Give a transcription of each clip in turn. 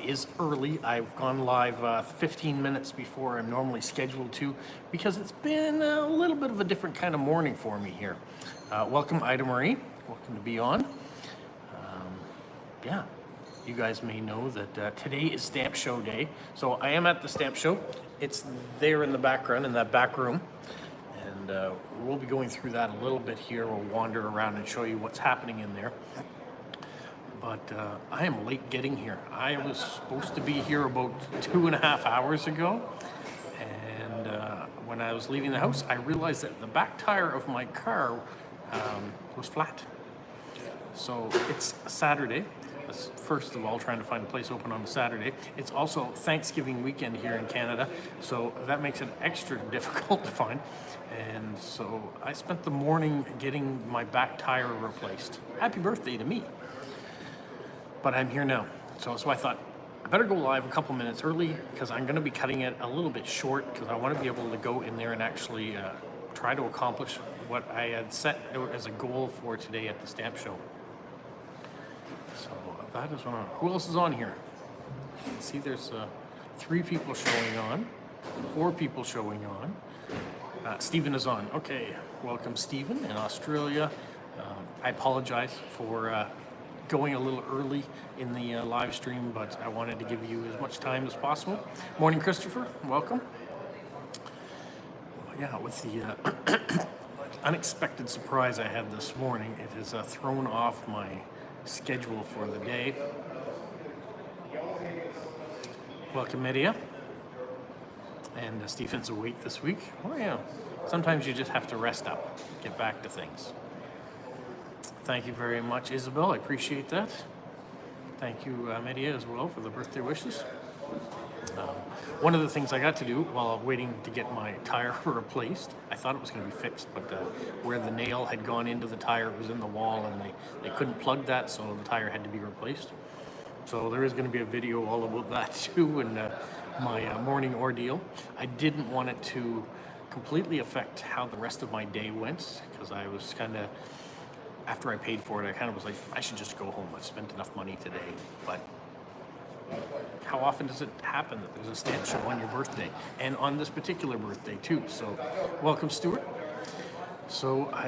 is early. I've gone live 15 minutes before I'm normally scheduled to because it's been a little bit of a different kind of morning for me here. Welcome, Ida Marie. Welcome to Be On. Yeah, you guys may know that today is Stamp Show Day. So I am at the Stamp Show. It's there in the background, in that back room. And we'll be going through that a little bit here. We'll wander around and show you what's happening in there. But I am late getting here. I was supposed to be here about 2.5 hours ago. And when I was leaving the house, I realized that the back tire of my car was flat. So it's Saturday. That's first of all trying to find a place open on a Saturday. It's also Thanksgiving weekend here in Canada, so that makes it extra difficult to find. And so I spent the morning getting my back tire replaced. Happy birthday to me. But I'm here now. So I thought I better go live a couple minutes early because I'm going to be cutting it a little bit short because I want to be able to go in there and actually try to accomplish what I had set out as a goal for today at the Stamp Show. So that is one. Who else is on here? You can see there's 3 people showing on, 4 people showing on. Stephen is on. Okay, welcome Stephen in Australia. I apologize for going a little early in the live stream, but I wanted to give you as much time as possible. Morning, Christopher. Welcome. Yeah, with the unexpected surprise I had this morning, it has thrown off my schedule for the day. Welcome, Media. And Stephen's awake this week. Oh yeah, sometimes you just have to rest up, get back to things. Thank you very much, Isabel. I appreciate that. Thank you, Media, as well, for the birthday wishes. One of the things I got to do while waiting to get my tire replaced, I thought it was going to be fixed, but where the nail had gone into the tire, it was in the wall, and they couldn't plug that, so the tire had to be replaced. So there is going to be a video all about that too, and my morning ordeal. I didn't want it to completely affect how the rest of my day went, because I was kind of, after I paid for it, I kind of was like, I should just go home. I've spent enough money today. But how often does it happen that there's a stamp show on your birthday? And on this particular birthday too. So welcome, Stuart. So I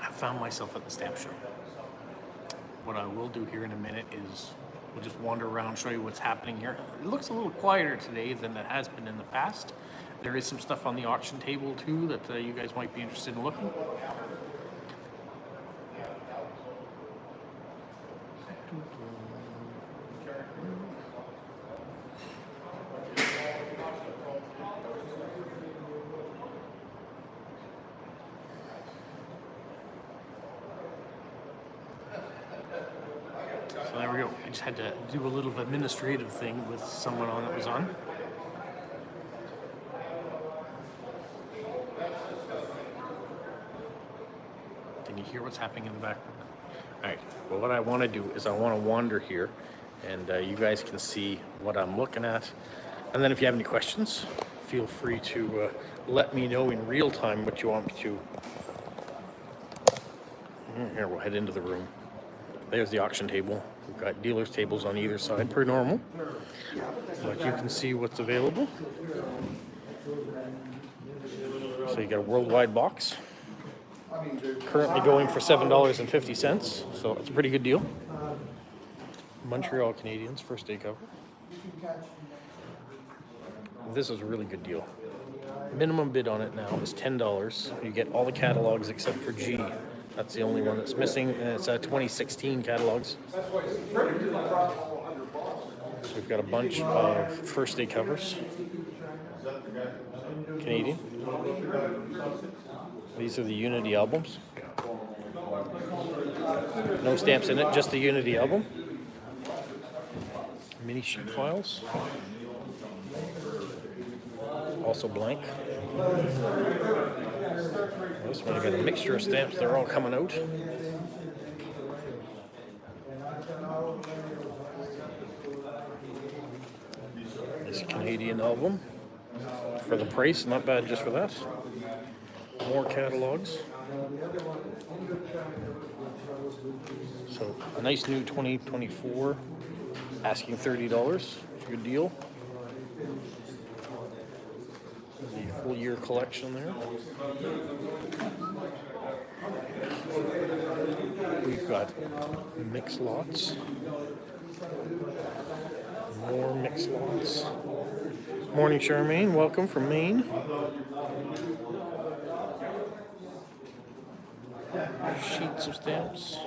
have found myself at the stamp show. What I will do here in a minute is we'll just wander around, show you what's happening here. It looks a little quieter today than it has been in the past. There is some stuff on the auction table too that you guys might be interested in looking. So there we go. I just had to do a little administrative thing with someone on that was on. Can you hear what's happening in the background? All right. Well, what I want to do is I want to wander here, and you guys can see what I'm looking at. And then if you have any questions, feel free to let me know in real time what you want me to. Here, we'll head into the room. There's the auction table. We've got dealers' tables on either side, per normal. But you can see what's available. So you got a worldwide box. Currently going for $7.50, so it's a pretty good deal. Montreal Canadiens, first day cover. This is a really good deal. Minimum bid on it now is $10. You get all the catalogs except for G. That's the only one that's missing, and it's 2016 catalogs. So we've got a bunch of first day covers. Canadian. These are the Unity albums. No stamps in it, just the Unity album. Mini sheet files. Also blank. This one, you got a mixture of stamps. They're all coming out. This Canadian album. For the price, not bad just for that. More catalogs. So a nice new 2024 Asking $30. It's a good deal. The full year collection there. We've got mix lots. More mix lots. Morning, Charmaine. Welcome from Maine. Sheets of stamps.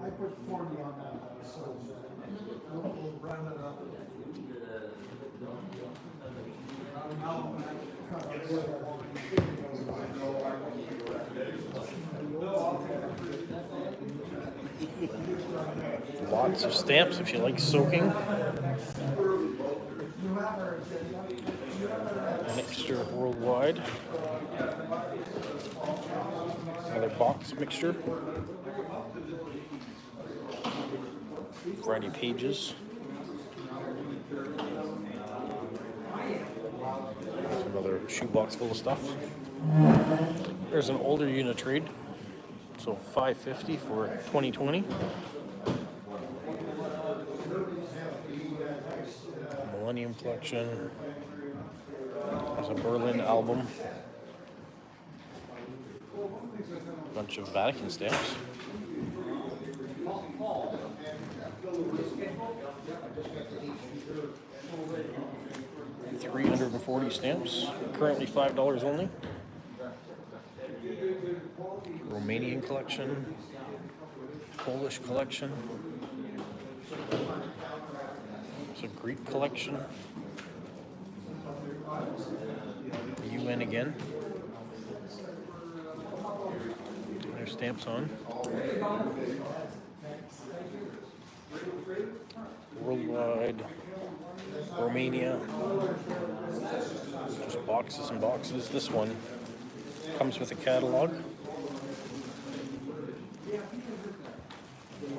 I put 40 on that, so we'll round it up. Lots of stamps if you like soaking. Mixture worldwide. Another box mixture. Variety of pages. Another shoebox full of stuff. There's an older unit trade. So $5.50 for 2020. Millennium Collection. There's a Berlin album. Bunch of Vatican stamps. $340 stamps. Currently $5 only. Romanian collection. Polish collection. It's a Greek collection. UN again. There's stamps on. Worldwide. Romania. Just boxes and boxes. This one comes with a catalog.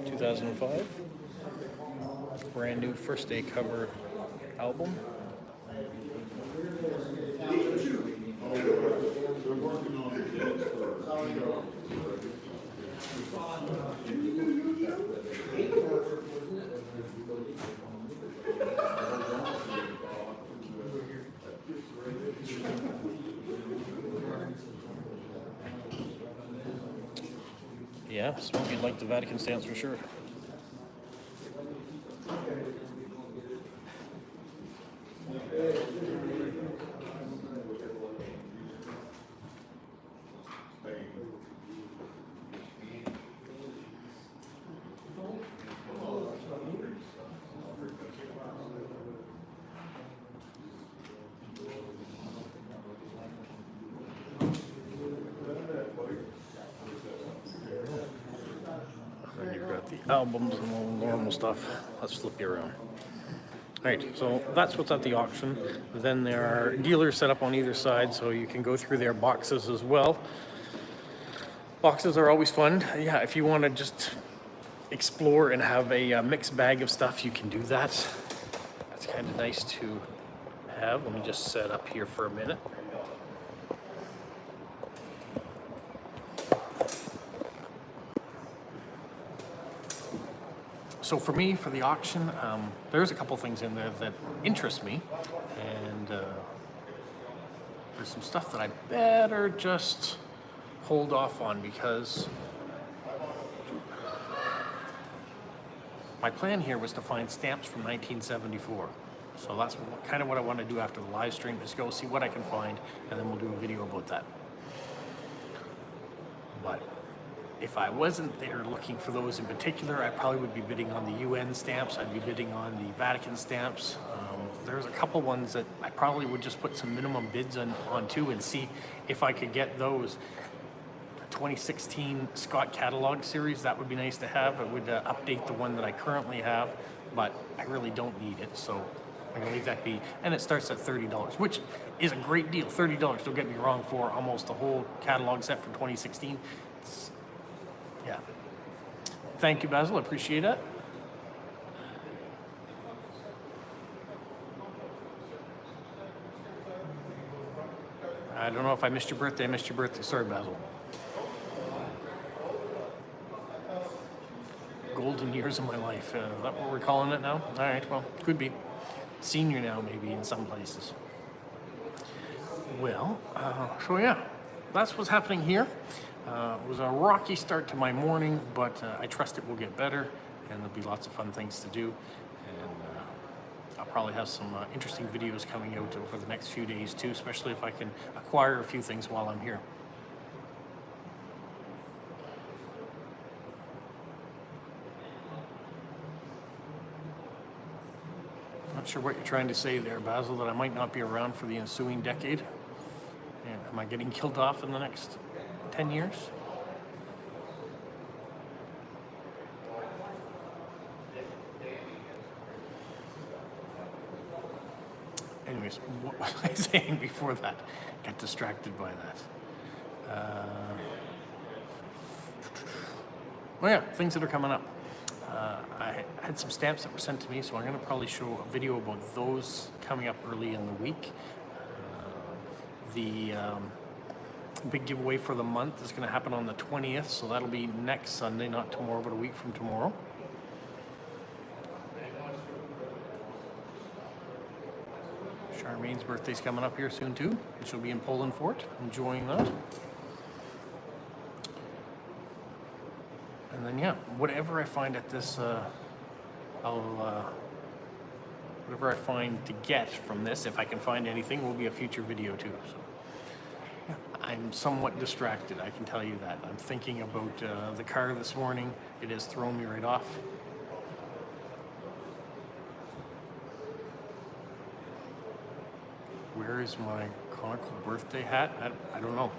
2005. Brand new first day cover album. Yeah, Smokey liked the Vatican stamps for sure. And you've got the albums and all the normal stuff. Let's flip you around. Alright, so that's what's at the auction. Then there are dealers set up on either side, so you can go through their boxes as well. Boxes are always fun. Yeah, if you want to just explore and have a mixed bag of stuff, you can do that. That's kind of nice to have. Let me just set up here for a minute. So for me, for the auction, there's a couple things in there that interest me, and there's some stuff that I better just hold off on because my plan here was to find stamps from 1974. So that's kind of what I want to do after the live stream, is go see what I can find, and then we'll do a video about that. But if I wasn't there looking for those in particular, I probably would be bidding on the UN stamps. I'd be bidding on the Vatican stamps. There's a couple ones that I probably would just put some minimum bids on too and see if I could get those. The 2016 Scott Catalog series, that would be nice to have. It would update the one that I currently have, but I really don't need it, so I'm gonna leave that be. And it starts at $30, which is a great deal. $30, don't get me wrong, for almost the whole catalog set from 2016. Yeah. Thank you, Basil. I appreciate it. I don't know if I missed your birthday. I missed your birthday. Sorry, Basil. golden years of my life. Is that what we're calling it now? All right, well, could be. Senior now, maybe, in some places. Well, so yeah, that's what's happening here. It was a rocky start to my morning, but I trust it will get better, and there'll be lots of fun things to do. And I'll probably have some interesting videos coming out over the next few days too, especially if I can acquire a few things while I'm here. Not sure what you're trying to say there, Basil, that I might not be around for the ensuing decade. Yeah, am I getting killed off in the next 10 years? Anyways, what was I saying before that? Got distracted by that. Oh yeah, things that are coming up. I had some stamps that were sent to me, so I'm going to probably show a video about those coming up early in the week. The big giveaway for the month is going to happen on the 20th, so that'll be next Sunday, not tomorrow, but a week from tomorrow. Charmaine's birthday's coming up here soon too. She'll be in Poland for it, enjoying that. And then yeah, whatever I find at this, whatever I find to get from this, if I can find anything, will be a future video too. So yeah, I'm somewhat distracted, I can tell you that. I'm thinking about the car this morning. It has thrown me right off. Where is my conical birthday hat? I don't know.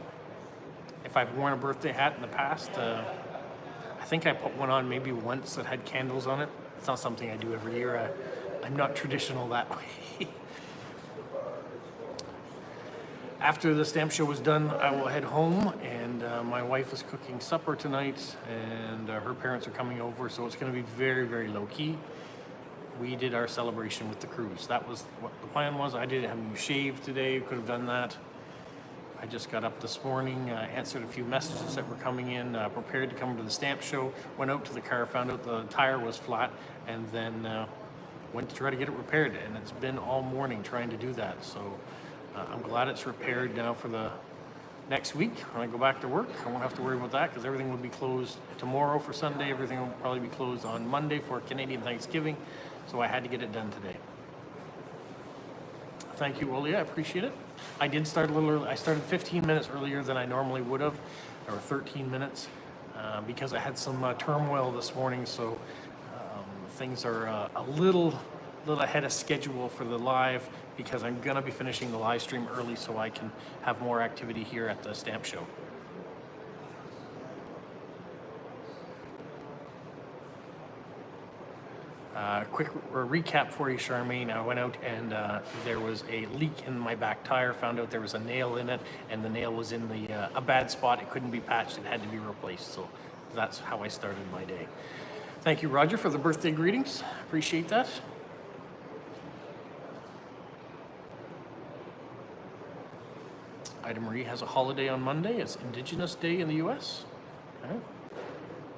If I've worn a birthday hat in the past, I think I put one on maybe once that had candles on it. It's not something I do every year. I'm not traditional that way. After the stamp show was done, I will head home, and my wife is cooking supper tonight, and her parents are coming over, so it's going to be very, very low-key. We did our celebration with the cruise. That was what the plan was. I didn't have you shaved today, could have done that. I just got up this morning, answered a few messages that were coming in, prepared to come to the stamp show, went out to the car, found out the tire was flat, and then went to try to get it repaired. And it's been all morning trying to do that. So I'm glad it's repaired now for the next week. When I go back to work, I won't have to worry about that because everything will be closed tomorrow for Sunday. Everything will probably be closed on Monday for Canadian Thanksgiving. So I had to get it done today. Thank you, Olia. I appreciate it. I did start a little early. I started 15 minutes earlier than I normally would have, or 13 minutes, because I had some turmoil this morning. So things are a little ahead of schedule for the live because I'm going to be finishing the live stream early so I can have more activity here at the stamp show. Quick recap for you, Charmaine. I went out and there was a leak in my back tire, found out there was a nail in it, and the nail was in a bad spot. It couldn't be patched. It had to be replaced. So that's how I started my day. Thank you, Roger, for the birthday greetings. Appreciate that. Ida Marie has a holiday on Monday. It's Indigenous Day in the U.S. All right.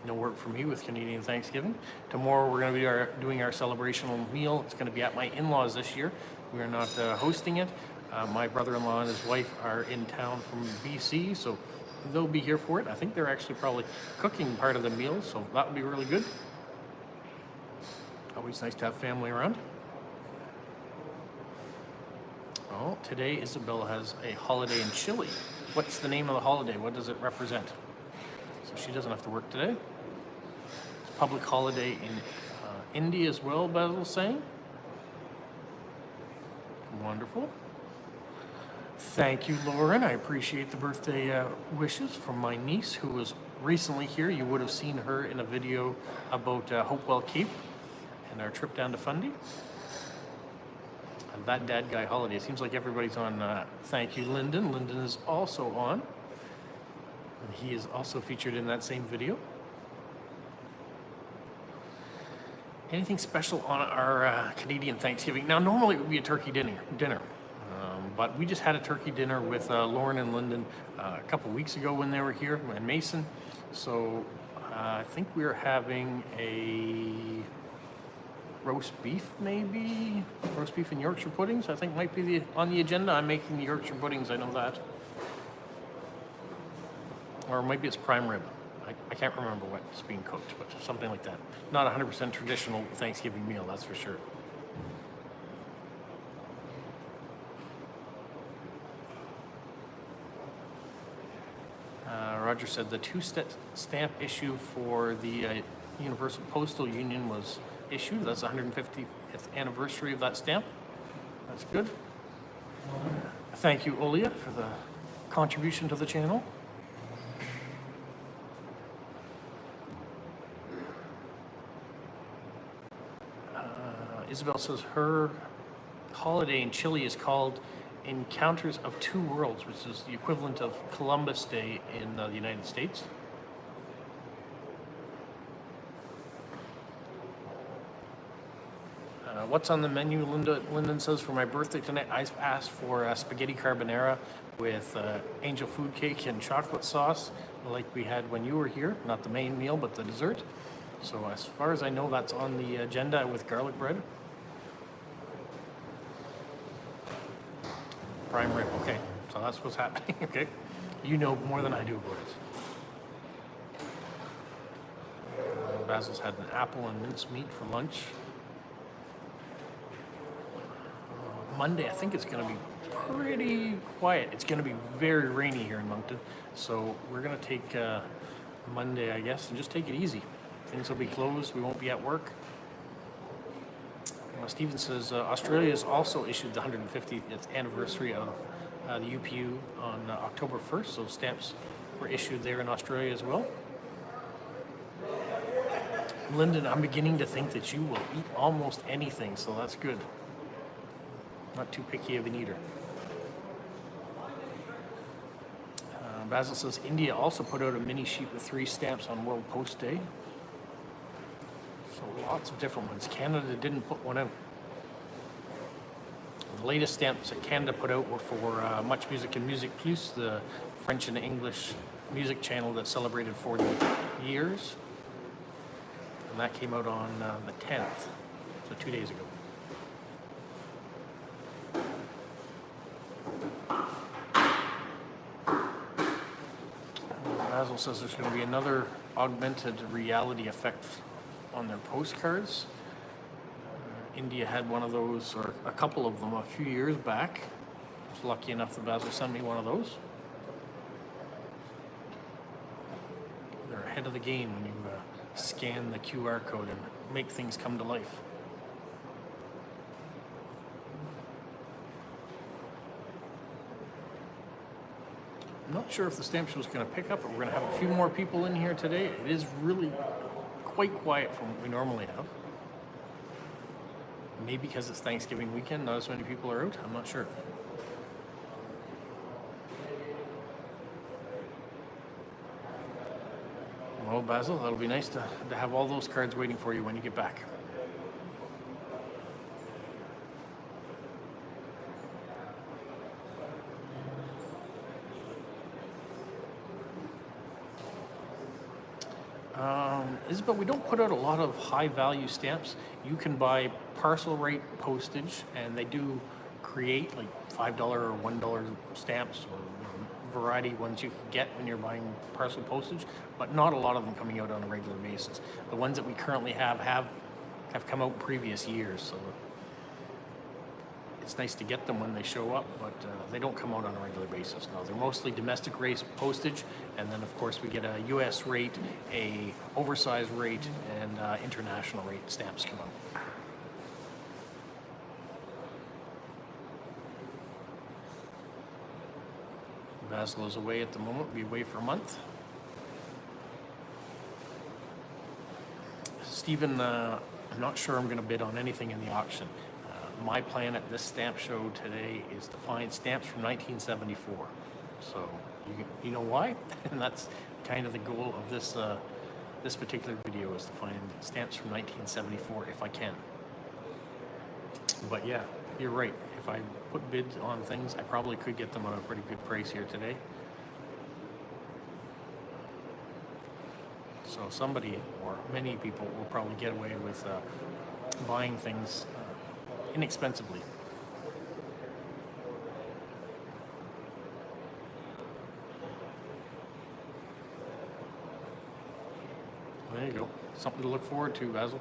No work for me with Canadian Thanksgiving. Tomorrow we're going to be doing our celebrational meal. It's going to be at my in-laws this year. We are not hosting it. My brother-in-law and his wife are in town from BC, so they'll be here for it. I think they're actually probably cooking part of the meal, so that would be really good. Always nice to have family around. Oh, today Isabel has a holiday in Chile. What's the name of the holiday? What does it represent? So she doesn't have to work today. It's a public holiday in India as well, Basil's saying. Wonderful. Thank you, Lauren. I appreciate the birthday wishes from my niece who was recently here. You would have seen her in a video about Hopewell Cape and our trip down to Fundy. And that Dad Guy holiday. It seems like everybody's on. Thank you, Lyndon. Lyndon is also on. He is also featured in that same video. Anything special on our Canadian Thanksgiving? Now, normally it would be a turkey dinner, but we just had a turkey dinner with Lauren and Lyndon a couple weeks ago when they were here, and Mason. So I think we're having a roast beef, maybe? Roast beef and Yorkshire puddings, I think might be on the agenda. I'm making the Yorkshire puddings, I know that. Or maybe it's prime rib. I can't remember what's being cooked, but something like that. Not 100% traditional Thanksgiving meal, that's for sure. Roger said the two-stamp issue for the Universal Postal Union was issued. That's the 150th anniversary of that stamp. That's good. Thank you, Olia, for the contribution to the channel. Isabel says her holiday in Chile is called Encounters of Two Worlds, which is the equivalent of Columbus Day in the United States. What's on the menu? Lyndon says, for my birthday tonight, I asked for spaghetti carbonara with angel food cake and chocolate sauce, like we had when you were here. Not the main meal, but the dessert. So as far as I know, that's on the agenda with garlic bread. Prime rib, okay. So that's what's happening, okay. You know more than I do about it. Basil's had an apple and mincemeat for lunch. Monday, I think it's going to be pretty quiet. It's going to be very rainy here in Moncton. So we're going to take Monday, I guess, and just take it easy. Things will be closed. We won't be at work. Stephen says Australia has also issued the 150th anniversary of the UPU on October 1st. So stamps were issued there in Australia as well. Lyndon, I'm beginning to think that you will eat almost anything, so that's good. Not too picky of an eater. Basil says India also put out a mini sheet with 3 stamps on World Post Day. So lots of different ones. Canada didn't put one out. The latest stamps that Canada put out were for Much Music and Music Plus, the French and English music channel that celebrated 40 years. And that came out on the 10th, so 2 days ago. Basil says there's going to be another augmented reality effect on their postcards. India had one of those, or a couple of them, a few years back. I was lucky enough that Basil sent me one of those. They're ahead of the game when you scan the QR code and make things come to life. I'm not sure if the stamp show is going to pick up, but we're going to have a few more people in here today. It is really quite quiet from what we normally have. Maybe because it's Thanksgiving weekend, not as many people are out. I'm not sure. Well, Basil, that'll be nice to have all those cards waiting for you when you get back. Isabel, we don't put out a lot of high-value stamps. You can buy parcel rate postage, and they do create like $5 or $1 stamps, or variety ones you can get when you're buying parcel postage, but not a lot of them coming out on a regular basis. The ones that we currently have come out in previous years, so it's nice to get them when they show up, but they don't come out on a regular basis. No, they're mostly domestic rate postage, and then of course we get a U.S. rate, a oversized rate, and international rate stamps come out. Basil is away at the moment. We'll be away for a month. Stephen, I'm not sure I'm going to bid on anything in the auction. My plan at this stamp show today is to find stamps from 1974. So you know why? And that's kind of the goal of this this particular video, is to find stamps from 1974 if I can. But yeah, you're right. If I put bids on things, I probably could get them on a pretty good price here today. So somebody, or many people, will probably get away with buying things inexpensively. There you go. Something to look forward to, Basil.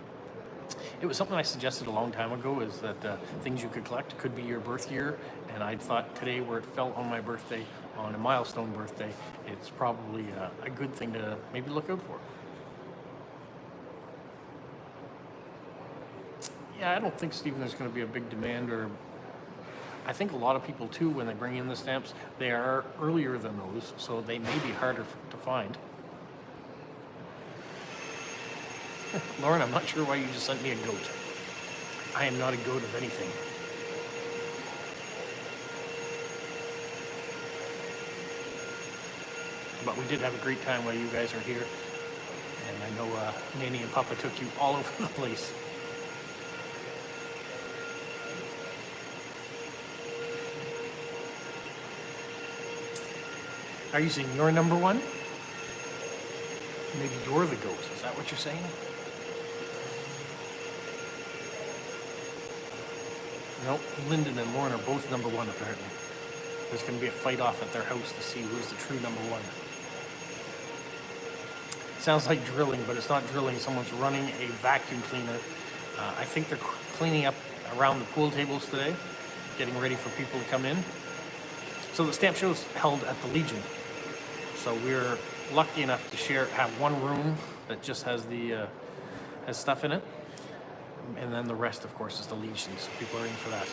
It was something I suggested a long time ago, is that things you could collect could be your birth year, and I thought today, where it fell on my birthday, on a milestone birthday, it's probably a good thing to maybe look out for. Yeah, I don't think, Stephen, there's going to be a big demand, or I think a lot of people too, when they bring in the stamps, they are earlier than those, so they may be harder to find. Lauren, I'm not sure why you just sent me a goat. I am not a goat of anything. But we did have a great time while you guys are here. And I know Nanny and Papa took you all over the place. Are you saying you're number one? Maybe you're the goat. Is that what you're saying? No, Lyndon and Lauren are both number one, apparently. There's going to be a fight off at their house to see who's the true number one. Sounds like drilling, but it's not drilling. Someone's running a vacuum cleaner. I think they're cleaning up around the pool tables today, getting ready for people to come in. So the stamp show is held at the Legion. So we're lucky enough to have one room that just has has stuff in it. And then the rest, of course, is the Legion, so people are in for that.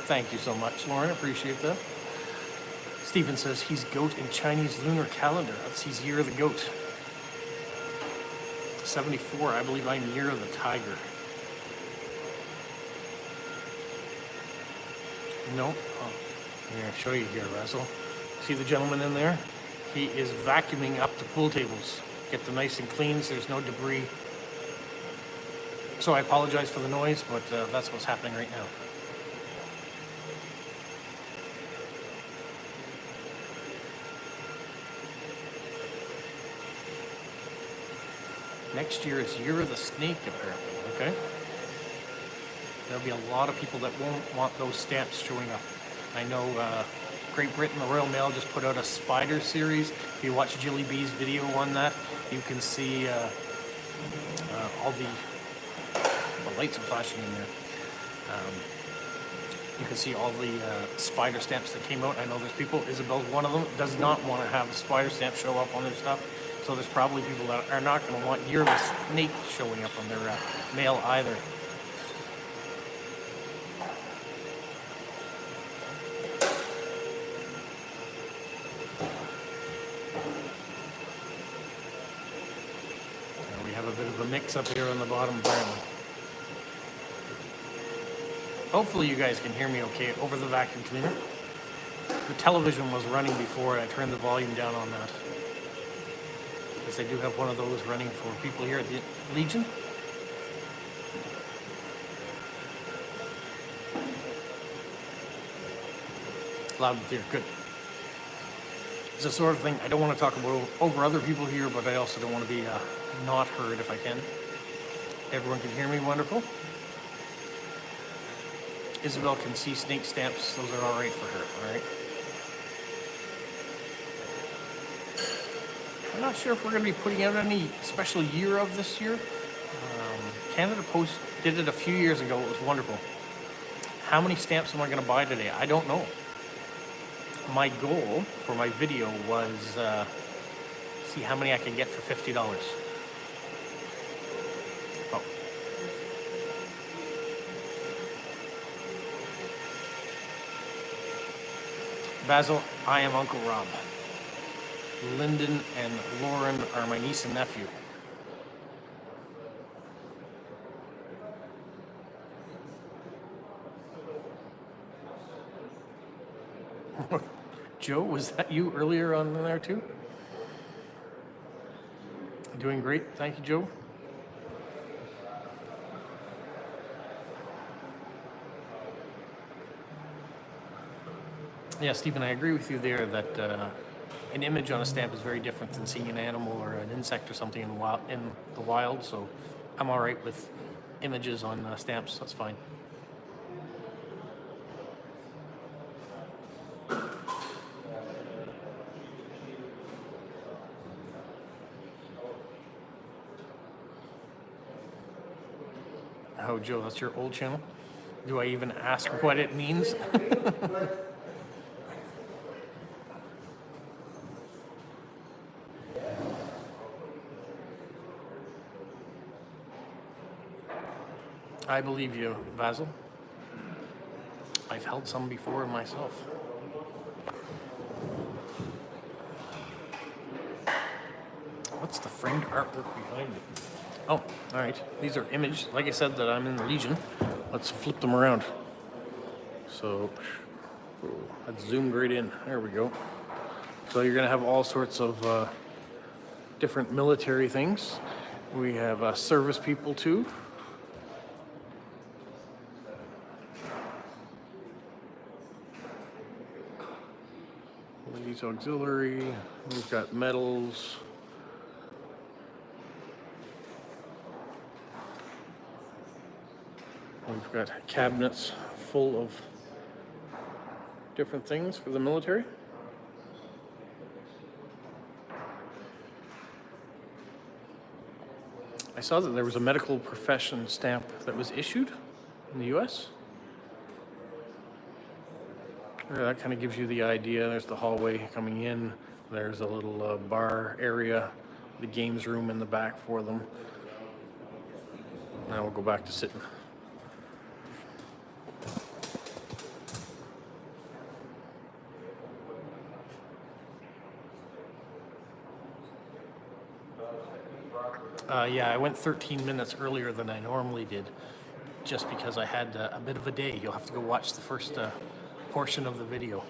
Thank you so much, Lauren. Appreciate that. Stephen says he's goat in Chinese lunar calendar. That's his year of the goat. 74, I believe I'm year of the tiger. No? Oh. Here, I'll show you here, Russell. See the gentleman in there? He is vacuuming up the pool tables. Get them nice and clean so there's no debris. So I apologize for the noise, but that's what's happening right now. Next year is Year of the Snake, apparently, okay? There'll be a lot of people that won't want those stamps showing up. I know Great Britain, the Royal Mail just put out a spider series. If you watch Jilly B's video on that, you can see all the lights are flashing in there. You can see all the spider stamps that came out. I know there's people, Isabel's one of them, does not want to have a spider stamp show up on their stuff. So there's probably people that are not going to want Year of the Snake showing up on their mail either. And we have a bit of a mix up here on the bottom, apparently. Hopefully you guys can hear me okay over the vacuum cleaner. The television was running before, and I turned the volume down on that. Because they do have one of those running for people here at the Legion. Loud and clear, good. It's the sort of thing I don't want to talk about over other people here, but I also don't want to be not heard if I can. Everyone can hear me, wonderful. Isabel can see snake stamps, those are all right for her, all right? I'm not sure if we're going to be putting out any special year of this year. Canada Post did it a few years ago. It was wonderful. How many stamps am I going to buy today? I don't know. My goal for my video was see how many I can get for $50. Oh. Basil, I am Uncle Rob. Lyndon and Lauren are my niece and nephew. Joe, was that you earlier on there too? Doing great, thank you, Joe. Yeah, Stephen, I agree with you there that an image on a stamp is very different than seeing an animal or an insect or something in the wild. So I'm all right with images on stamps. That's fine. Oh, Joe, that's your old channel? Do I even ask what it means? I believe you, Basil. I've held some before myself. What's the framed artwork behind it? Oh, all right. These are image. Like I said, that I'm in the Legion. Let's flip them around. So that's zoomed right in. There we go. So you're going to have all sorts of different military things. We have service people too. Ladies Auxiliary. We've got medals. We've got cabinets full of different things for the military. I saw that there was a medical profession stamp that was issued in the US. That kind of gives you the idea. There's the hallway coming in. There's a little bar area, the games room in the back for them. Now we'll go back to sitting. Yeah, I went 13 minutes earlier than I normally did, just because I had a bit of a day. You'll have to go watch the first portion of the video.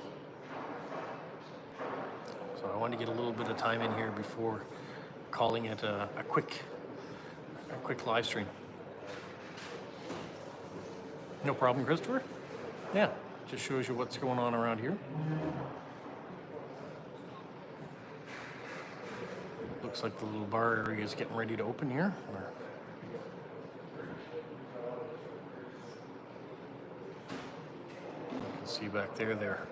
So I wanted to get a little bit of time in here before calling it a quick live stream. No problem, Christopher? Yeah, just shows you what's going on around here. Looks like the little bar area is getting ready to open here. You can see back there, they're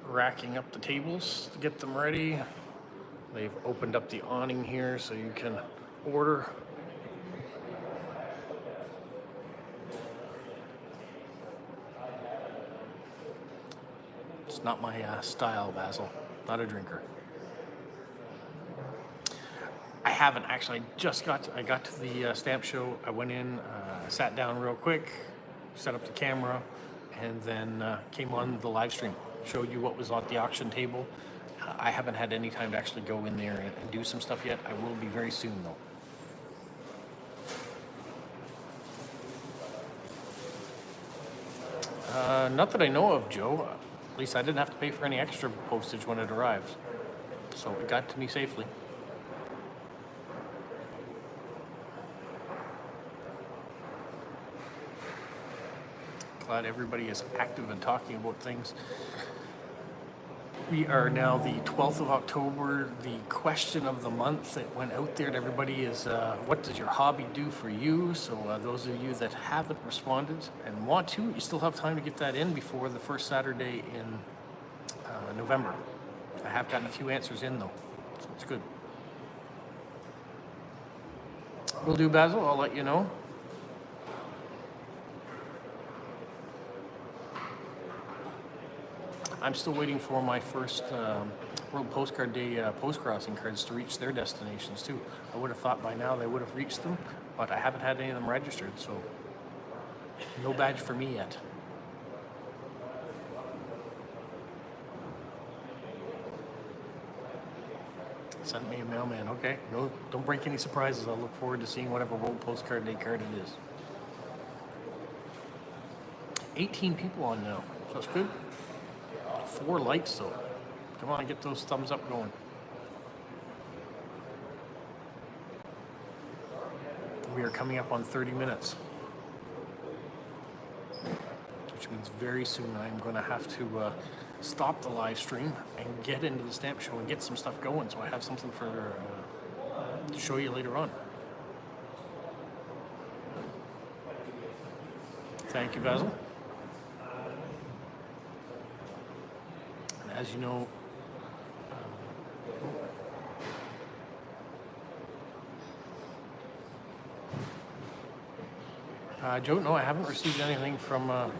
racking up the tables to get them ready. They've opened up the awning here so you can order. It's not my style, Basil. Not a drinker. I haven't actually. I got to the stamp show. I went in, sat down real quick, set up the camera, and then came on the live stream. Showed you what was on the auction table. I haven't had any time to actually go in there and do some stuff yet. I will be very soon, though. Not that I know of, Joe. At least I didn't have to pay for any extra postage when it arrived. So it got to me safely. Glad everybody is active and talking about things. We are now the 12th of October. The question of the month that went out there to everybody is, what does your hobby do for you? So those of you that haven't responded and want to, you still have time to get that in before the first Saturday in November. I have gotten a few answers in though, so it's good. Will do, Basil. I'll let you know. I'm still waiting for my first World Postcard Day post-crossing cards to reach their destinations too. I would have thought by now they would have reached them, but I haven't had any of them registered, so no badge for me yet. Sent me a mailman. Okay, no, don't break any surprises. I'll look forward to seeing whatever World Postcard Day card it is. 18 people on now, so that's good. 4 likes though. Come on, get those thumbs up going. We are coming up on 30 minutes. Which means very soon I'm going to have to stop the live stream and get into the stamp show and get some stuff going, so I have something for to show you later on. Thank you, Basil. And as you know, Joe, no, I haven't received anything from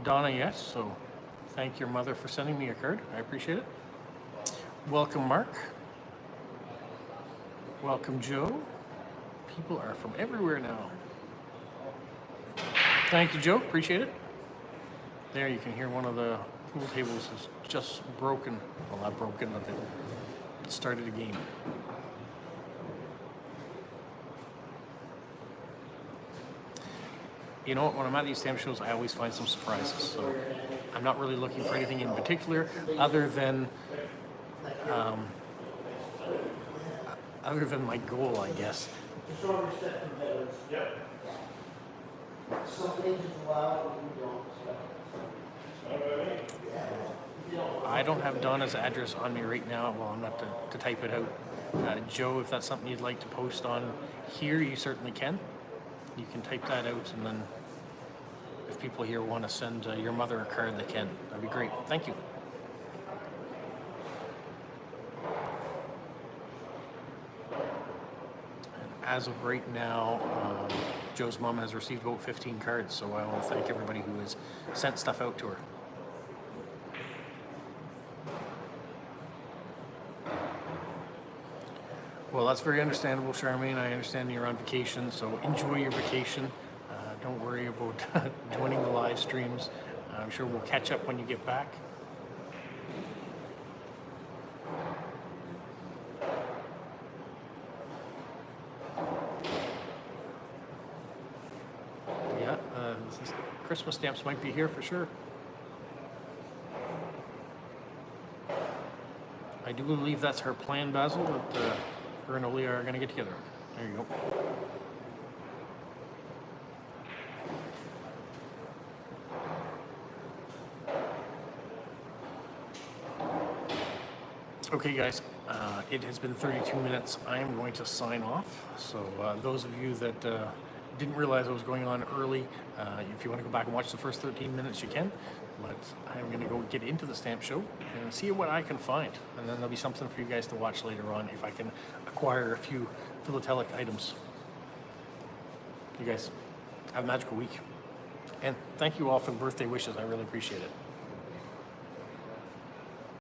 Donna yet, so thank your mother for sending me a card. I appreciate it. Welcome, Mark. Welcome, Joe. People are from everywhere now. Thank you, Joe. Appreciate it. There, you can hear one of the pool tables is just broken. Well, not broken, but they started a game. You know what, when I'm at these stamp shows, I always find some surprises. So I'm not really looking for anything in particular other than my goal, I guess. I don't have Donna's address on me right now. Well, I'm not to type it out. Joe, if that's something you'd like to post on here, you certainly can. You can type that out, and then if people here want to send your mother a card, they can. That'd be great. Thank you. And as of right now, Joe's mom has received about 15 cards, so I want to thank everybody who has sent stuff out to her. Well, that's very understandable, Charmaine. I understand you're on vacation, so enjoy your vacation. Don't worry about joining the live streams. I'm sure we'll catch up when you get back. Yeah, Christmas stamps might be here for sure. I do believe that's her plan, Basil, that her and Oli are going to get together. There you go. Okay, guys, it has been 32 minutes. I am going to sign off. So those of you that didn't realize what was going on early, if you want to go back and watch the first 13 minutes, you can. But I'm going to go get into the stamp show and see what I can find. And then there'll be something for you guys to watch later on if I can acquire a few philatelic items. You guys have a magical week. And thank you all for the birthday wishes. I really appreciate it.